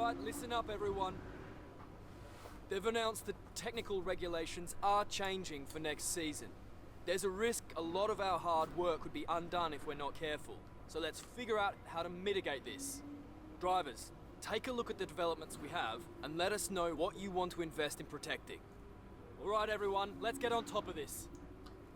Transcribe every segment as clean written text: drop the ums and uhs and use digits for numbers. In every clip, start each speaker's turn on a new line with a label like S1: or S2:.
S1: Alright, listen up everyone. They've announced that technical regulations are changing for next season. There's a risk a lot of our hard work could be undone if we're not careful. So let's figure out how to mitigate this. Drivers, take a look at the developments we have and let us know what you want to invest in protecting. Alright everyone, let's get on top of this.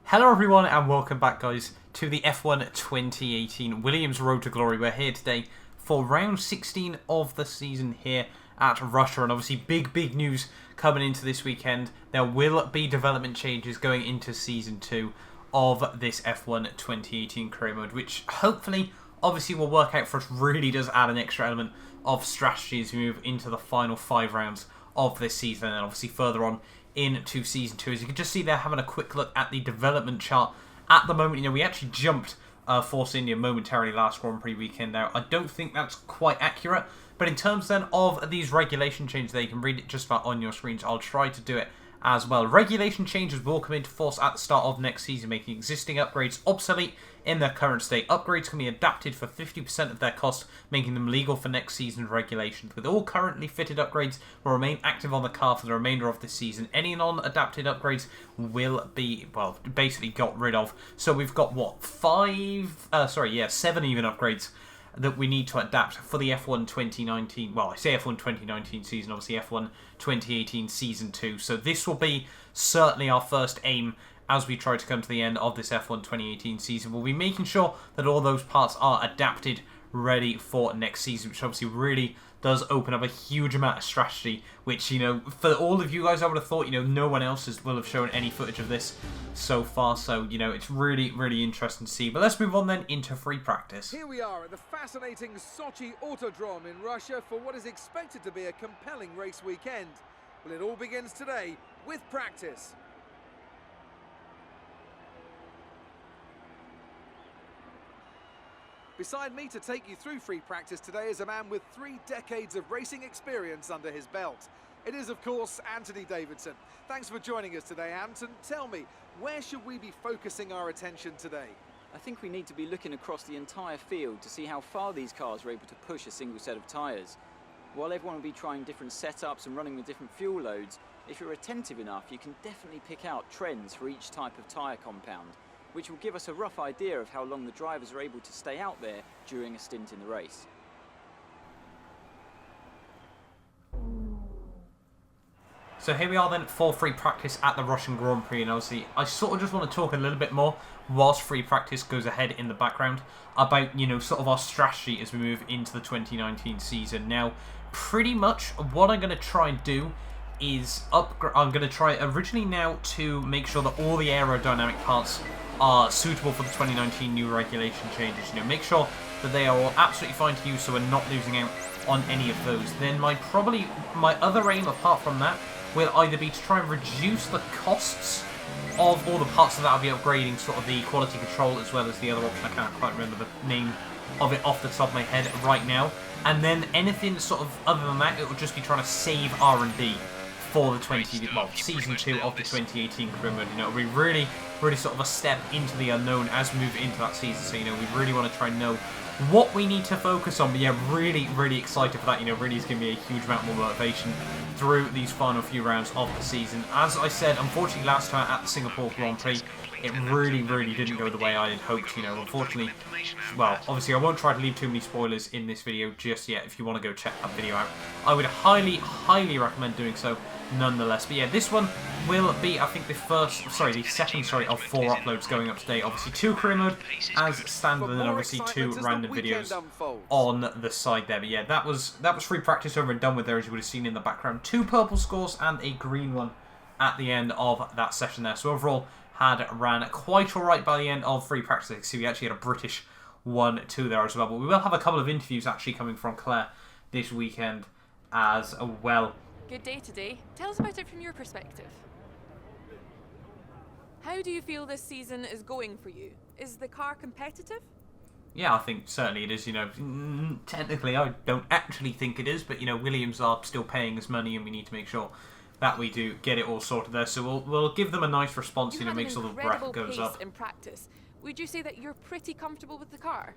S2: Hello everyone and welcome back guys to the F1 2018 Williams Road to Glory. We're here today for round 16 of the season here at Russia, and obviously big news coming into this weekend. There will be development changes going into season 2 of this F1 2018 career mode, which hopefully obviously will work out for us. Really does add an extra element of strategy as we move into the final 5 rounds of this season, and obviously further on into season 2. As you can just see there, having a quick look at the development chart at the moment, you know, we actually jumped Force India momentarily last Grand Prix weekend. Now I don't think that's quite accurate, but in terms then of these regulation changes there, you can read it just about on your screens. I'll try to do it as well. Regulation changes will come into force at the start of next season, making existing upgrades obsolete in their current state. Upgrades can be adapted for 50% of their cost, making them legal for next season's regulations. With all currently fitted upgrades will remain active on the car for the remainder of this season. Any non-adapted upgrades will be, well, basically got rid of. So we've got, what, 7 even upgrades that we need to adapt for the F1 2019, well, I say F1 2019 season, obviously F1 2018 Season 2. So this will be certainly our first aim as we try to come to the end of this F1 2018 season. We'll be making sure that all those parts are adapted, ready for next season, which obviously really does open up a huge amount of strategy, which, you know, for all of you guys, I would have thought, you know, no one else will have shown any footage of this so far. So, you know, it's really interesting to see. But let's move on then into free practice.
S3: Here we are at the fascinating Sochi Autodrome in Russia for what is expected to be a compelling race weekend. Well, it all begins today with practice. Beside me to take you through free practice today is a man with 3 decades of racing experience under his belt. It is, of course, Anthony Davidson. Thanks for joining us today, Ant, and tell me, where should we be focusing our attention today?
S4: I think we need to be looking across the entire field to see how far these cars are able to push a single set of tyres. While everyone will be trying different setups and running with different fuel loads, if you're attentive enough, you can definitely pick out trends for each type of tyre compound, which will give us a rough idea of how long the drivers are able to stay out there during a stint in the race.
S2: So here we are then for free practice at the Russian Grand Prix, and obviously I sort of just want to talk a little bit more whilst free practice goes ahead in the background about, you know, sort of our strategy as we move into the 2019 season. Now, pretty much what I'm going to try and do is I'm going to try originally now to make sure that all the aerodynamic parts are suitable for the 2019 new regulation changes. You know, make sure that they are all absolutely fine to use, so we're not losing out on any of those. Then my other aim apart from that will either be to try and reduce the costs of all the parts that I'll be upgrading, sort of the quality control, as well as the other option. I can't quite remember the name of it off the top of my head right now. And then anything sort of other than that, it will just be trying to save R&D for the season 2 of the 2018 career mode. You know, it'll be really sort of a step into the unknown as we move into that season. So, you know, we really want to try and know what we need to focus on. But yeah, really excited for that. You know, really is going to be a huge amount more motivation through these final few rounds of the season. As I said, unfortunately last time at the Singapore Grand Prix, it really didn't go the way I had hoped. You know, unfortunately, well, obviously I won't try to leave too many spoilers in this video just yet. If you want to go check that video out, I would highly recommend doing so nonetheless. But yeah, this one will be, I think, the second of 4 uploads going up today. Obviously 2 career mode as standard, and then obviously 2 random videos on the side there. But yeah, that was free practice over and done with there, as you would have seen in the background. 2 purple scores and a green one at the end of that session there. So overall, had ran quite alright by the end of free practice. You can see we actually had a British 1-2 there as well. But we will have a couple of interviews actually coming from Claire this weekend as well.
S5: Good day today. Tell us about it from your perspective. How do you feel this season is going for you? Is the car competitive?
S2: Yeah, I think certainly it is. You know, technically I don't actually think it is, but, you know, Williams are still paying us money, and we need to make sure that we do get it all sorted there. So we'll give them a nice response, you know, make sure the breath goes up.
S5: In practice, would you say that you're pretty comfortable with the car?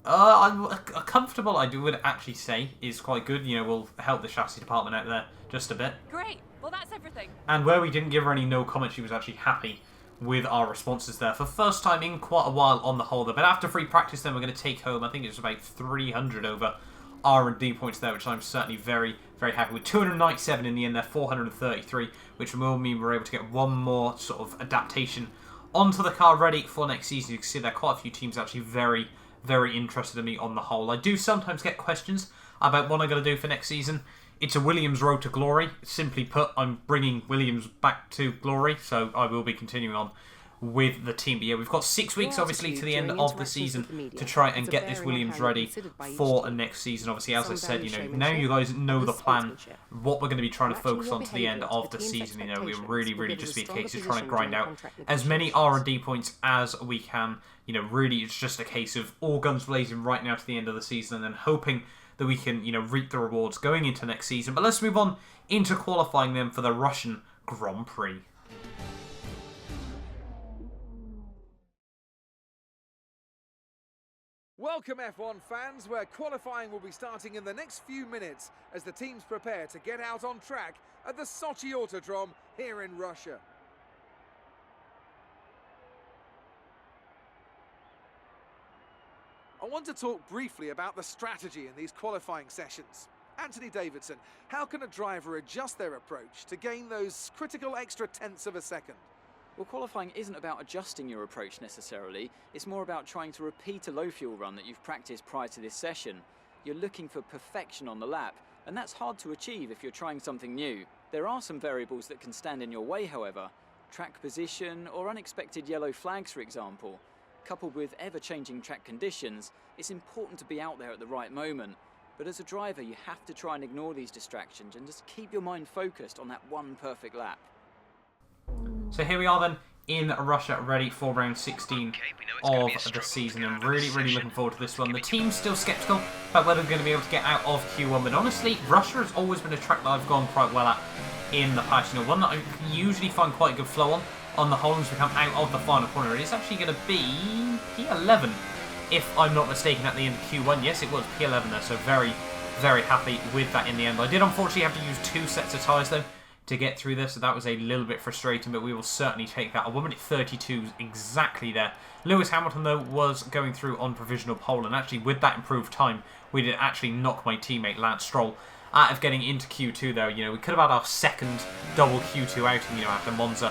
S2: I'm comfortable, I would actually say, is quite good. You know, we'll help the chassis department out there just a bit.
S5: Great. Well, that's everything.
S2: And where we didn't give her any no comment, she was actually happy with our responses there. For first time in quite a while on the whole, though. But after free practice, then we're going to take home, I think it was about 300 over R&D points there, which I'm certainly very, very happy with. 297 in the end there, 433, which will mean we're able to get one more sort of adaptation onto the car ready for next season. You can see there are quite a few teams actually very, very interested in me on the whole. I do sometimes get questions about what I'm going to do for next season. It's a Williams road to glory. Simply put, I'm bringing Williams back to glory, so I will be continuing on with the team. But yeah, we've got 6 weeks, obviously, to the end of the season to try and get this Williams ready for next season. Obviously, as I said, you know, now you guys know the plan, what we're going to be trying to focus on to the end of the season. You know, we really, really just be a case of trying to grind out as many R&D points as we can. You know, really, it's just a case of all guns blazing right now to the end of the season, and then hoping that we can, you know, reap the rewards going into next season. But let's move on into qualifying them for the Russian Grand Prix.
S3: Welcome F1 fans, where qualifying will be starting in the next few minutes as the teams prepare to get out on track at the Sochi Autodrome here in Russia. I want to talk briefly about the strategy in these qualifying sessions. Anthony Davidson, how can a driver adjust their approach to gain those critical extra tenths of a second?
S4: Well, qualifying isn't about adjusting your approach necessarily, it's more about trying to repeat a low fuel run that you've practiced prior to this session. You're looking for perfection on the lap, and that's hard to achieve if you're trying something new. There are some variables that can stand in your way, however. Track position or unexpected yellow flags, for example. Coupled with ever-changing track conditions, it's important to be out there at the right moment. But as a driver, you have to try and ignore these distractions and just keep your mind focused on that one perfect lap.
S2: So here we are then in Russia, ready for round 16 of the season, and really, really looking forward to this one. The team's still sceptical about whether we're going to be able to get out of Q1, but honestly, Russia has always been a track that I've gone quite well at in the past. You know, one that I usually find quite a good flow on the whole as we come out of the final corner. It is actually going to be P11, if I'm not mistaken, at the end of Q1. Yes, it was P11 there, so very, very happy with that in the end. I did unfortunately have to use 2 sets of tyres though to get through this, so that was a little bit frustrating, but we will certainly take that. A 1:32 exactly there. Lewis Hamilton, though, was going through on provisional pole, and actually with that improved time, we did actually knock my teammate Lance Stroll out of getting into Q2, though. You know, we could have had our second double Q2 outing, you know, after Monza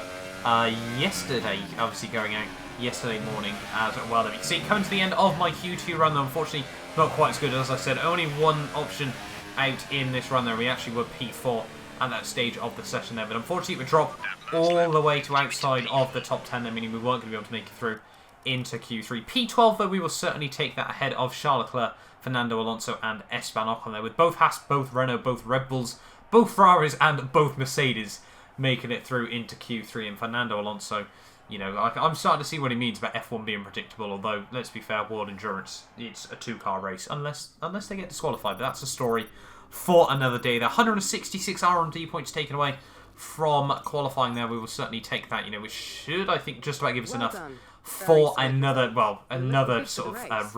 S2: yesterday, obviously going out yesterday morning as well. You can see, coming to the end of my Q2 run, though, unfortunately, not quite as good. As I said, only one option out in this run there. We actually were P4 at that stage of the session there, but unfortunately we dropped all the way to outside of the top 10 there, meaning we weren't going to be able to make it through into Q3. P12, though, we will certainly take that ahead of Charles Leclerc, Fernando Alonso and Esteban Ocon there, with both Haas, both Renault, both Red Bulls, both Ferraris and both Mercedes making it through into Q3. And Fernando Alonso, you know, I'm starting to see what he means about F1 being predictable, although, let's be fair, World Endurance, it's a 2-car race, unless they get disqualified, but that's a story for another day. The 166 R&D points taken away from qualifying there. We will certainly take that, you know, which should, I think, just about give us enough for another sort of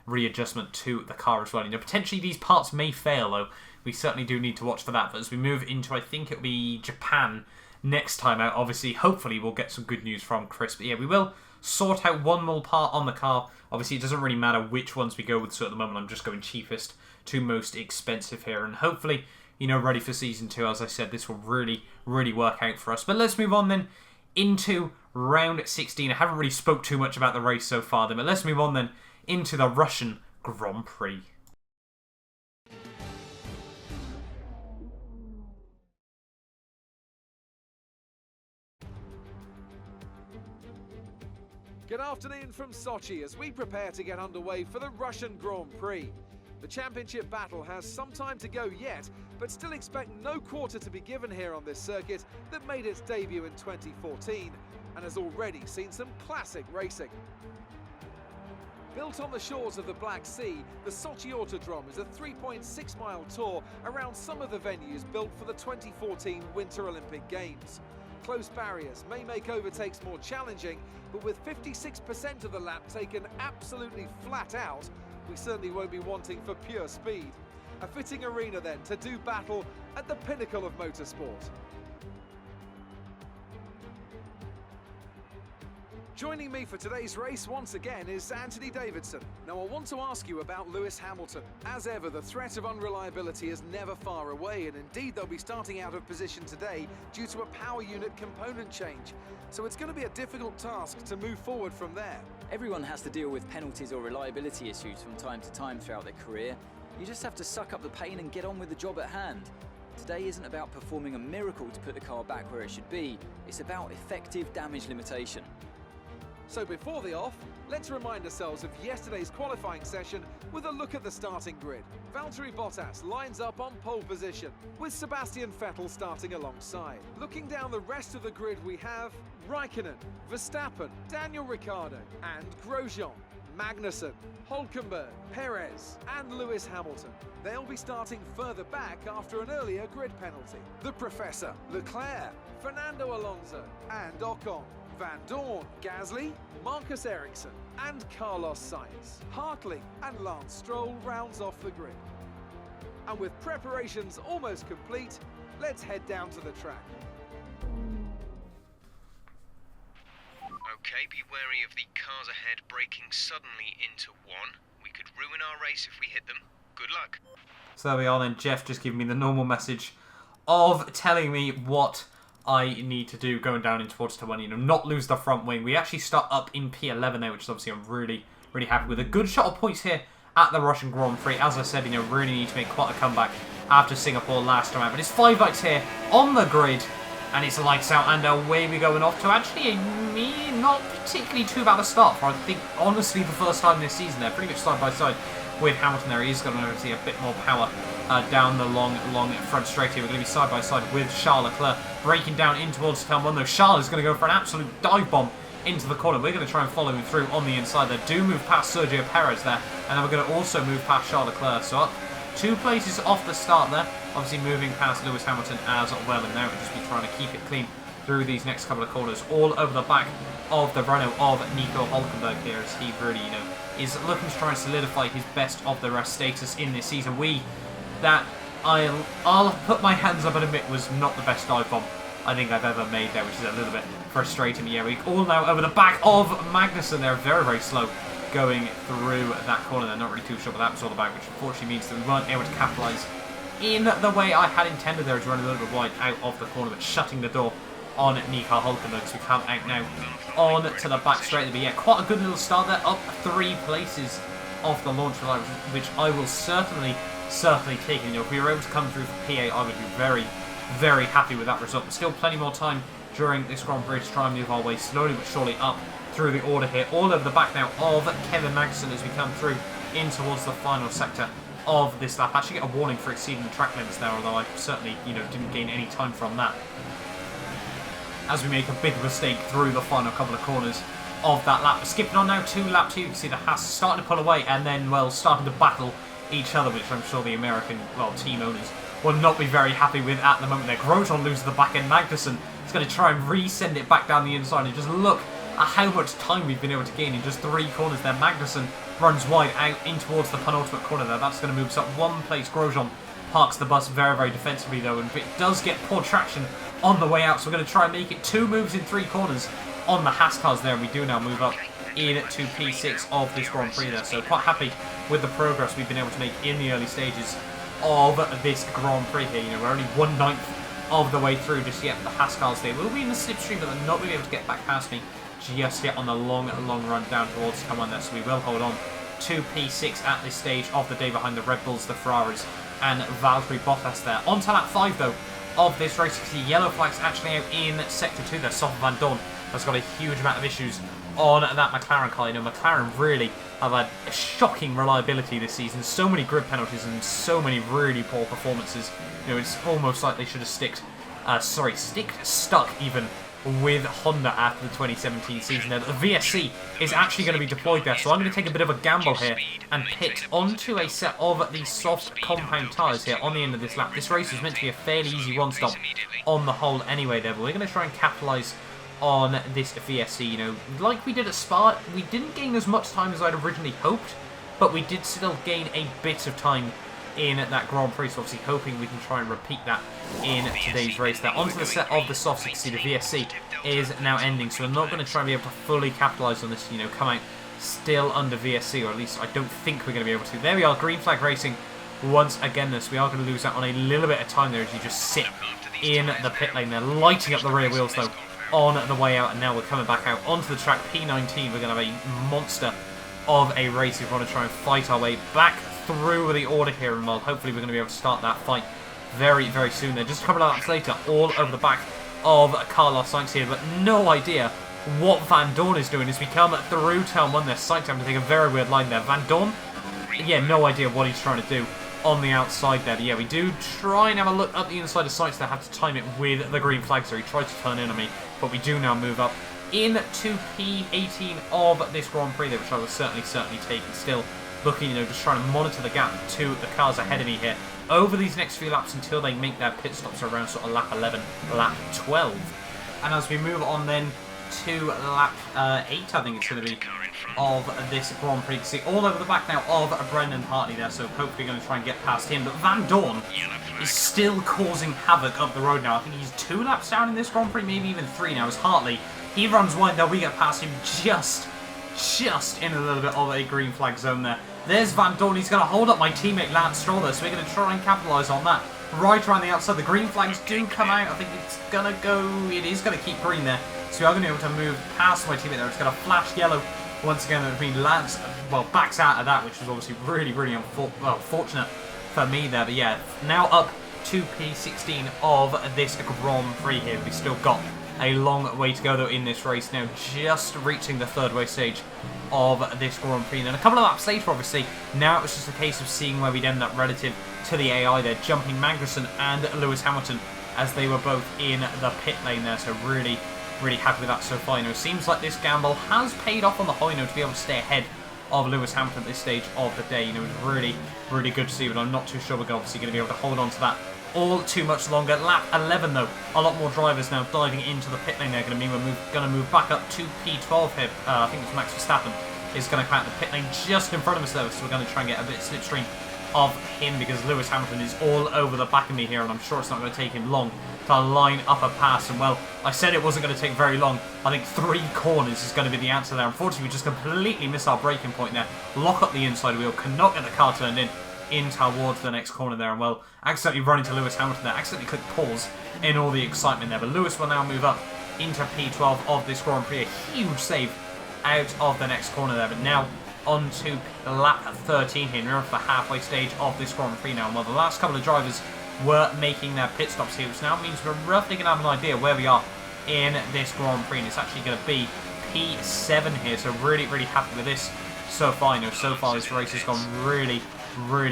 S2: readjustment to the car as well. You know, potentially these parts may fail, though. We certainly do need to watch for that. But as we move into, I think it'll be Japan next time out, obviously, hopefully we'll get some good news from Chris. But yeah, we will sort out one more part on the car. Obviously, it doesn't really matter which ones we go with, so at the moment I'm just going cheapest to most expensive here, and hopefully, you know, ready for Season 2. As I said, this will really, really work out for us. But let's move on then into round 16. I haven't really spoke too much about the race so far then, but let's move on then into the Russian Grand Prix.
S3: Good afternoon from Sochi as we prepare to get underway for the Russian Grand Prix. The championship battle has some time to go yet, but still expect no quarter to be given here on this circuit that made its debut in 2014 and has already seen some classic racing. Built on the shores of the Black Sea, the Sochi Autodrome is a 3.6-mile tour around some of the venues built for the 2014 Winter Olympic Games. Close barriers may make overtakes more challenging, but with 56% of the lap taken absolutely flat out, we certainly won't be wanting for pure speed. A fitting arena then to do battle at the pinnacle of motorsport. Joining me for today's race once again is Anthony Davidson. Now I want to ask you about Lewis Hamilton. As ever, the threat of unreliability is never far away, and indeed they'll be starting out of position today due to a power unit component change. So it's going to be a difficult task to move forward from there.
S4: Everyone has to deal with penalties or reliability issues from time to time throughout their career. You just have to suck up the pain and get on with the job at hand. Today isn't about performing a miracle to put the car back where it should be. It's about effective damage limitation.
S3: So before the off, let's remind ourselves of yesterday's qualifying session with a look at the starting grid. Valtteri Bottas lines up on pole position, with Sebastian Vettel starting alongside. Looking down the rest of the grid, we have Raikkonen, Verstappen, Daniel Ricciardo and Grosjean, Magnussen, Hülkenberg, Perez and Lewis Hamilton. They'll be starting further back after an earlier grid penalty. The Professor, Leclerc, Fernando Alonso and Ocon, Van Dorn, Gasly, Marcus Ericsson and Carlos Sainz. Hartley and Lance Stroll rounds off the grid. And with preparations almost complete, let's head down to the track.
S6: Okay, be wary of the cars ahead braking suddenly into one. We could ruin our race if we hit them. Good luck.
S2: So there we are then. Jeff just giving me the normal message of telling me what I need to do going down in towards turn 1, not lose the front wing. We actually start up in P11 there, which is obviously I'm really happy with. A good shot of points here at the Russian Grand Prix. As I said, really need to make quite a comeback after Singapore last time out. But it's 5 lights here on the grid, and it's lights out, and away we go, and off to actually a not particularly too bad a start for, I think, honestly, the first time this season. They're pretty much side by side with Hamilton there. He's going to see a bit more power down the long front straight here. We're going to be side by side with Charles Leclerc, breaking down in towards turn 1 though. Charles is going to go for an absolute dive bomb into the corner. We're going to try and follow him through on the inside there. Do move past Sergio Perez there, and then we're going to also move past Charles Leclerc. So up 2 places off the start there. Obviously moving past Lewis Hamilton as well, and now we'll just be trying to keep it clean through these next couple of corners, all over the back of the Renault of Nico Hülkenberg here, as he really, is looking to try and solidify his best of the rest status in this season. I'll put my hands up and admit was not the best dive bomb I think I've ever made there, which is a little bit frustrating. Yeah, we all now over the back of Magnussen. They're very slow going through that corner. They're not really too sure what that was all about, which unfortunately means that we weren't able to capitalise in the way I had intended there, to run a little bit wide out of the corner, but shutting the door on Nico Hülkenberg, so we come out now on to the back straight. But yeah, quite a good little start there, up 3 places off the launch, which I will certainly take. If we were able to come through for PA, I would be very happy with that result. But still plenty more time during this Grand Prix to try and move our way slowly but surely up through the order here. All over the back now of Kevin Magnussen as we come through in towards the final sector of this lap. Actually get a warning for exceeding the track limits there, although I certainly, didn't gain any time from that, as we make a big mistake through the final couple of corners of that lap. But skipping on now to lap 2, you can see the Haas starting to pull away and then, starting to battle each other, which I'm sure the American, team owners will not be very happy with at the moment there. Grosjean loses the back end. Magnussen is going to try and resend it back down the inside, and just look at how much time we've been able to gain in just 3 corners there. Magnussen runs wide out in towards the penultimate corner there. That's going to move us up 1 place. Grosjean parks the bus very defensively though, and it does get poor traction on the way out, so we're going to try and make it 2 moves in 3 corners on the Haas cars there, and we do now move up into P6 of this Grand Prix there. So quite happy with the progress we've been able to make in the early stages of this Grand Prix here. We're only 1/9 of the way through just yet. The Haas cars, they will be in the slipstream, but they're not going to be able to get back past me just yet on the long run down towards come on there. So we will hold on to P6 at this stage of the day behind the Red Bulls, the Ferraris and Valtteri Bottas there. On to lap 5 though of this race. You can see yellow flags actually out in sector 2 there. Stoffel Van Dorn has got a huge amount of issues on that McLaren car. McLaren really have had a shocking reliability this season. So many grid penalties and so many really poor performances. It's almost like they should have stuck even with Honda after the 2017 season. The VSC is actually going to be deployed there, so I'm going to take a bit of a gamble here and pit onto a set of these soft compound tyres here on the end of this lap. This race was meant to be a fairly easy one-stop on the whole anyway there, but we're going to try and capitalise on this VSC. Like we did at Spa, we didn't gain as much time as I'd originally hoped but we did still gain a bit of time in that Grand Prix, so obviously hoping we can try and repeat that in today's race. Now onto the set of the softs. You can see the VSC is now ending, so we're not going to try and be able to fully capitalise on this, you know, come out still under VSC, or at least I don't think we're going to be able to. There we are, green flag racing once again. This we are going to lose out on a little bit of time there as you just sit in the pit lane there, lighting up the rear wheels though on the way out, and now we're coming back out onto the track. P19, we're going to have a monster of a race if we want to try and fight our way back through the order here, and well, hopefully we're going to be able to start that fight very, very soon there. Just a couple of laps later, all over the back of Carlos Sainz here, but no idea what Van Dorn is doing as we come through turn 1 there. Sainz having to take a very weird line there. Van Dorn, yeah, no idea what he's trying to do on the outside there. But yeah, we do try and have a look up the inside of Sainz there. Have to time it with the green flag, so he tried to turn in on me, but we do now move up into P18 of this Grand Prix there, which I will certainly take, and still looking, you know, just trying to monitor the gap to the cars ahead of me here over these next few laps until they make their pit stops around sort of lap 11, lap 12. And as we move on then to lap 8, I think it's going to be, of this Grand Prix. You can see all over the back now of Brendan Hartley there, so hopefully going to try and get past him. But Van Dorn is still causing havoc up the road now. I think he's 2 laps down in this Grand Prix, maybe even 3 now, as Hartley, he runs wide there. We get past him just in a little bit of a green flag zone there. There's Van Dorn. He's going to hold up my teammate Lance Stroll there, so we're going to try and capitalise on that. Right around the outside, the green flags do come out. I think it's going to go, it is going to keep green there. So we are going to be able to move past my teammate there. It's going to flash yellow once again. That means Lance, well, backs out of that, which was obviously really fortunate for me there. But yeah, now up to P16 of this Grand Prix here. We've still got a long way to go though in this race now, just reaching the 3rd way stage of this Grand Prix. And then a couple of laps later, obviously, now it was just a case of seeing where we'd end up relative to the AI there, jumping Magnussen and Lewis Hamilton as they were both in the pit lane there. So really happy with that so far. You know, it seems like this gamble has paid off on the high note to be able to stay ahead of Lewis Hamilton at this stage of the day. You know, it was really good to see, but I'm not too sure we're obviously going to be able to hold on to that all too much longer. Lap 11 though, a lot more drivers now diving into the pit lane. They're going to mean we're going to move back up to P12 here. I think it's Max Verstappen is going to come out the pit lane just in front of us though, so we're going to try and get a bit of slipstream of him because Lewis Hamilton is all over the back of me here, and I'm sure it's not going to take him long to line up a pass. And well, I said it wasn't going to take very long. I think 3 corners is going to be the answer there. Unfortunately, we just completely missed our braking point there. Lock up the inside wheel, cannot get the car turned in towards the next corner there, and well, accidentally run into Lewis Hamilton there, accidentally clicked pause in all the excitement there. But Lewis will now move up into P12 of this Grand Prix, a huge save out of the next corner there. But now on to lap 13 here, near the halfway stage of this Grand Prix now. And well, the last couple of drivers were making their pit stops here, which now means we're roughly going to have an idea where we are in this Grand Prix, and it's actually going to be P7 here, so really happy with this so far. You know, so far this race has gone really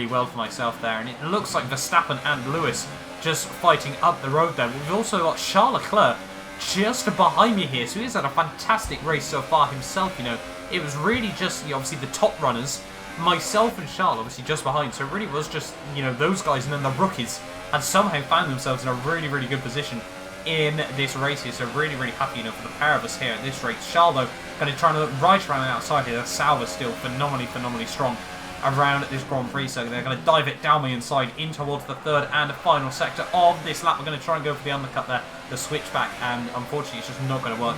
S2: well for myself there, and it looks like Verstappen and Lewis just fighting up the road there. We've also got Charles Leclerc just behind me here, so he's had a fantastic race so far himself. You know, it was really just, you know, obviously the top runners, myself and Charles obviously just behind, so it really was just, you know, those guys and then the rookies had somehow found themselves in a really good position in this race here. So really happy, you know, for the pair of us here at this race. Charles though going to try and look right around the outside here. Sauber still phenomenally strong around this Grand Prix, so they're going to dive it down the inside in towards the 3rd and final sector of this lap. We're going to try and go for the undercut there, the switchback, and unfortunately it's just not going to work.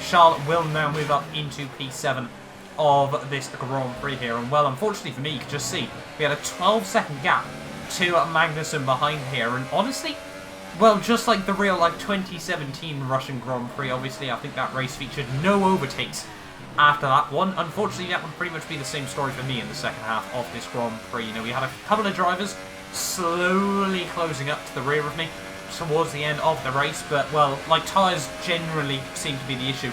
S2: Charles will now move up into P7 of this Grand Prix here, and well, unfortunately for me, you can just see we had a 12-second gap to Magnussen behind here, and honestly, well, just like the real 2017 Russian Grand Prix, obviously I think that race featured no overtakes after that one. Unfortunately, that would pretty much be the same story for me in the second half of this Grand Prix. You know, we had a couple of drivers slowly closing up to the rear of me towards the end of the race, but well, tyres generally seem to be the issue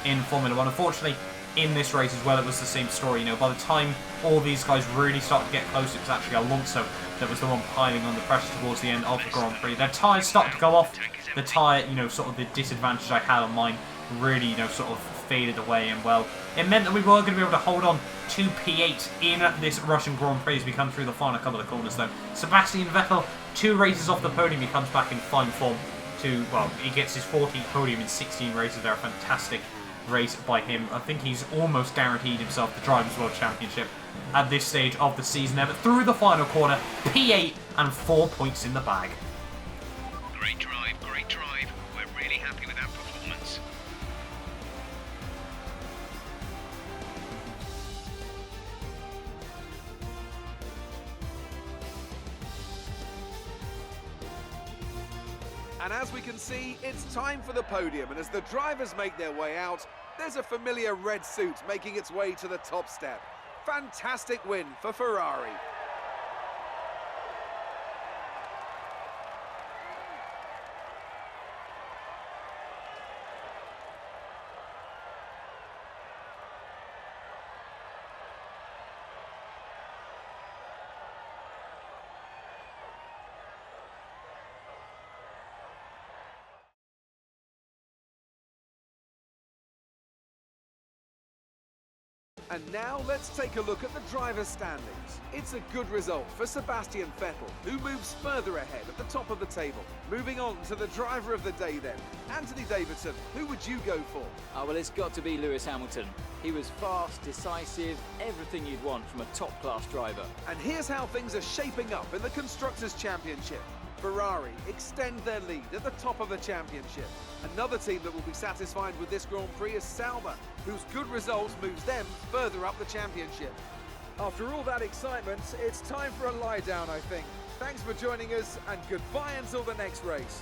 S2: in Formula 1. Unfortunately, in this race as well, it was the same story. You know, by the time all these guys really started to get close, it was actually Alonso that was the one piling on the pressure towards the end of the Grand Prix. Their tyres started to go off. The tyre, you know, sort of the disadvantage I had on mine really, you know, sort of faded away, and well, it meant that we were going to be able to hold on to P8 in this Russian Grand Prix as we come through the final couple of corners though. Sebastian Vettel, 2 races off the podium, he comes back in fine form to, well, he gets his 14th podium in 16 races there, a fantastic race by him. I think he's almost guaranteed himself the Drivers' World Championship at this stage of the season there. But through the final corner, P8 and 4 points in the bag.
S6: Great drive, great drive. We're really happy with that performance.
S3: And as we can see, it's time for the podium, and as the drivers make their way out, there's a familiar red suit making its way to the top step. Fantastic win for Ferrari. And now let's take a look at the driver's standings. It's a good result for Sebastian Vettel, who moves further ahead at the top of the table. Moving on to the driver of the day then. Anthony Davidson, who would you go for?
S4: Well, it's got to be Lewis Hamilton. He was fast, decisive, everything you'd want from a top-class driver.
S3: And here's how things are shaping up in the Constructors' Championship. Ferrari extend their lead at the top of the championship. Another team that will be satisfied with this Grand Prix is Sauber, whose good results moves them further up the championship. After all that excitement, it's time for a lie down, I think. Thanks for joining us, and goodbye until the next race.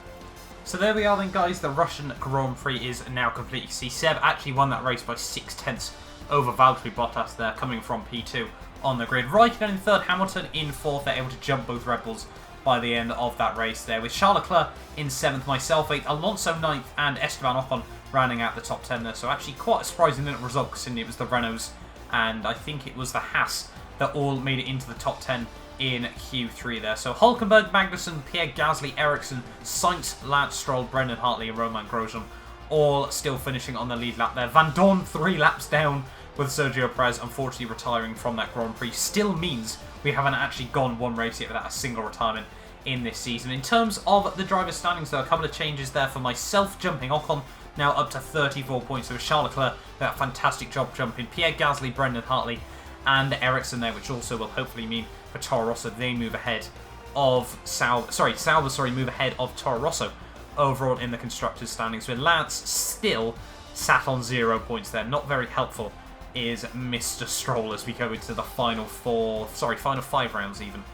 S2: So there we are then, guys. The Russian Grand Prix is now complete. You see, Seb actually won that race by 6/10 over Valtteri Bottas there, coming from P2 on the grid. Raikkonen in third, Hamilton in fourth. They're able to jump both Red Bulls by the end of that race there, with Charles Leclerc in 7th, myself 8th, Alonso 9th, and Esteban Ocon rounding out the top 10 there. So actually quite a surprising little result, considering it was the Renaults and I think it was the Haas that all made it into the top 10 in Q3 there. So Hülkenberg, Magnussen, Pierre Gasly, Ericsson, Sainz, Lance Stroll, Brendan Hartley and Romain Grosjean all still finishing on the lead lap there. Van Dorn 3 laps down, with Sergio Perez unfortunately retiring from that Grand Prix. Still means we haven't actually gone one race yet without a single retirement in this season. In terms of the driver's standings though, a couple of changes there for myself. Jumping Ocon now up to 34 points. So Charles Leclerc, that fantastic job jumping. Pierre Gasly, Brendan Hartley and Ericsson there, which also will hopefully mean for Toro Rosso they move ahead of Sauber move ahead of Toro Rosso overall in the constructors standings, with Lance still sat on 0 points there. Not very helpful is Mr. Stroll as we go into the final 5 rounds even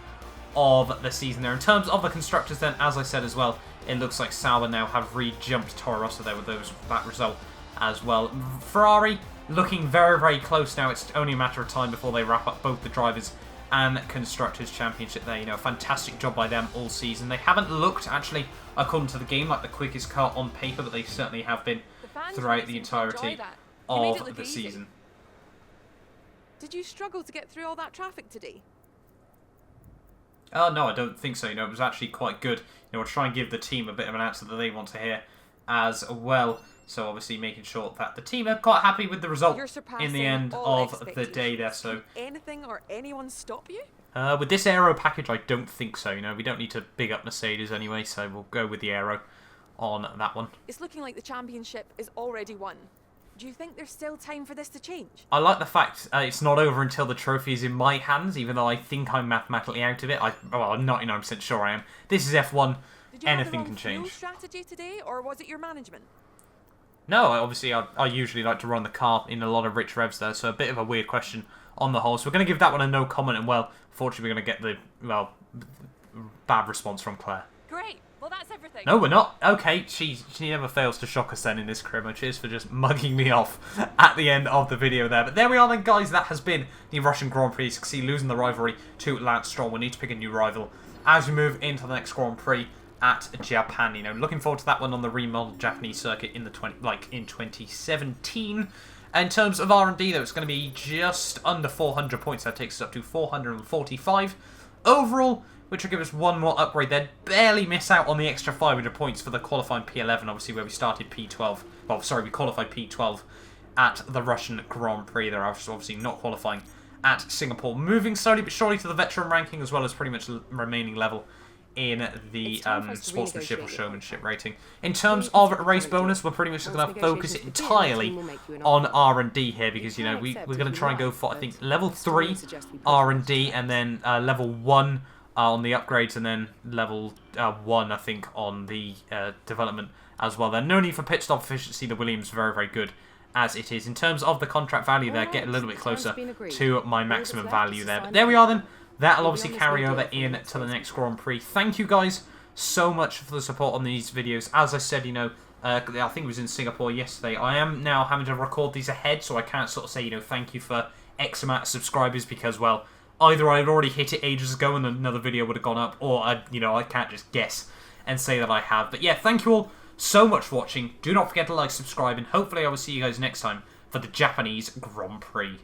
S2: of the season there. In terms of the constructors then, as I said as well, it looks like Sauber now have re-jumped Toro Rosso there with that result as well. Ferrari looking very, very close now. It's only a matter of time before they wrap up both the drivers and constructors championship there. You know, fantastic job by them all season. They haven't looked actually, according to the game, like the quickest car on paper, but they certainly have been throughout the entirety of the season.
S5: Did you struggle to get through all that traffic today?
S2: No, I don't think so. You know, it was actually quite good. You know, we'll try and give the team a bit of an answer that they want to hear as well. So obviously making sure that the team are quite happy with the result in the end of the day there. So
S5: can anything or anyone stop you?
S2: With this aero package, I don't think so. You know, we don't need to big up Mercedes anyway, so we'll go with the aero on that one.
S5: It's looking like the championship is already won. Do you think there's still time for this to change?
S2: I like the fact it's not over until the trophy is in my hands, even though I think I'm mathematically out of it. I'm 99% sure I am. This is F1. Anything can change.
S5: Did you have the wrong fuel strategy today, or was it your management?
S2: No, obviously I usually like to run the car in a lot of rich revs there, so a bit of a weird question on the whole. So we're going to give that one a no comment, and well, fortunately we're going to get the, bad response from Claire.
S5: Great. Well, that's everything.
S2: No, we're not. Okay, she never fails to shock us then in this career mode. Cheers for just mugging me off at the end of the video there. But there we are then, guys. That has been the Russian Grand Prix. You can see losing the rivalry to Lance Stroll. We need to pick a new rival as we move into the next Grand Prix at Japan. You know, looking forward to that one on the remodeled Japanese circuit in 2017. In terms of R&D, though, it's going to be just under 400 points. That takes us up to 445 overall, which will give us one more upgrade there. Barely miss out on the extra 500 points for the qualifying P11, obviously, where we started P12. Well, sorry, we qualified P12 at the Russian Grand Prix. They're obviously not qualifying at Singapore. Moving slowly but surely to the veteran ranking, as well as pretty much remaining level in the
S7: It's time for us to
S2: sportsmanship or
S7: renegotiate your
S2: showmanship
S7: contract.
S2: rating. In terms of race bonus, we're pretty much going to focus entirely on R&D here because, you know, we're going to try and go for, I think, level 3 R&D and then level 1 on the upgrades and then level 1, I think, on the development as well. There's no need for pit stop efficiency. The Williams very, very good as it is. In terms of the contract value there, get a little bit closer to my maximum value there. But there we are then. That'll obviously carry over in to the next Grand Prix. Thank you guys so much for the support on these videos. As I said, you know, I think it was in Singapore yesterday. I am now having to record these ahead, so I can't sort of say, you know, thank you for X amount of subscribers because, well, either I'd already hit it ages ago and another video would have gone up, or, I can't just guess and say that I have. But yeah, thank you all so much for watching. Do not forget to like, subscribe, and hopefully I will see you guys next time for the Japanese Grand Prix.